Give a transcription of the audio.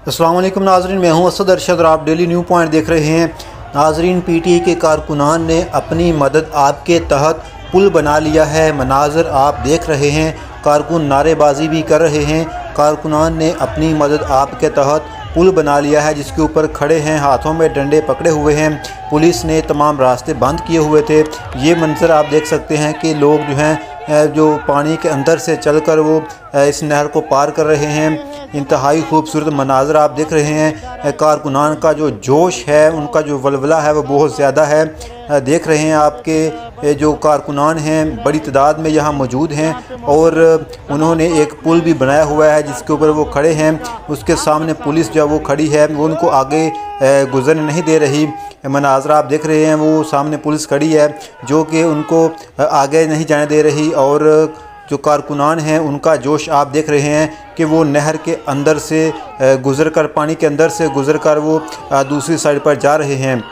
अस्सलाम वालेकुम नाज़रीन, मैं हूं असद अरशद और आप डेली न्यू पॉइंट देख रहे हैं। नाज़रीन, पीटीआई के कारकुनान ने अपनी मदद आपके तहत पुल बना लिया है। मनाज़र आप देख रहे हैं, कारकुन नारेबाजी भी कर रहे हैं। कारकुनान ने अपनी मदद आपके तहत पुल बना लिया है, जिसके ऊपर खड़े हैं, हाथों में डंडे पकड़े हुए हैं। पुलिस ने तमाम रास्ते बंद किए हुए थे। ये मंजर आप देख सकते हैं कि लोग जो हैं जो पानी के अंदर से चलकर वो इस नहर को पार कर रहे हैं। इंतहाई खूबसूरत मनाज़र आप देख रहे हैं। कारकुनान का जो जोश है, उनका जो वलवला है वो बहुत ज़्यादा है। देख रहे हैं आपके जो कारकुनान हैं बड़ी तादाद में यहाँ मौजूद हैं और उन्होंने एक पुल भी बनाया हुआ है जिसके ऊपर वो खड़े हैं। उसके सामने पुलिस जो वो खड़ी है, वो उनको आगे गुजरने नहीं दे रही। मनाज़रा आप देख रहे हैं, वो सामने पुलिस खड़ी है जो कि उनको आगे नहीं जाने दे रही। और जो कारकुनान हैं उनका जोश आप देख रहे हैं कि वो नहर के अंदर से गुज़र कर, पानी के अंदर से गुज़र कर वो दूसरी साइड पर जा रहे हैं।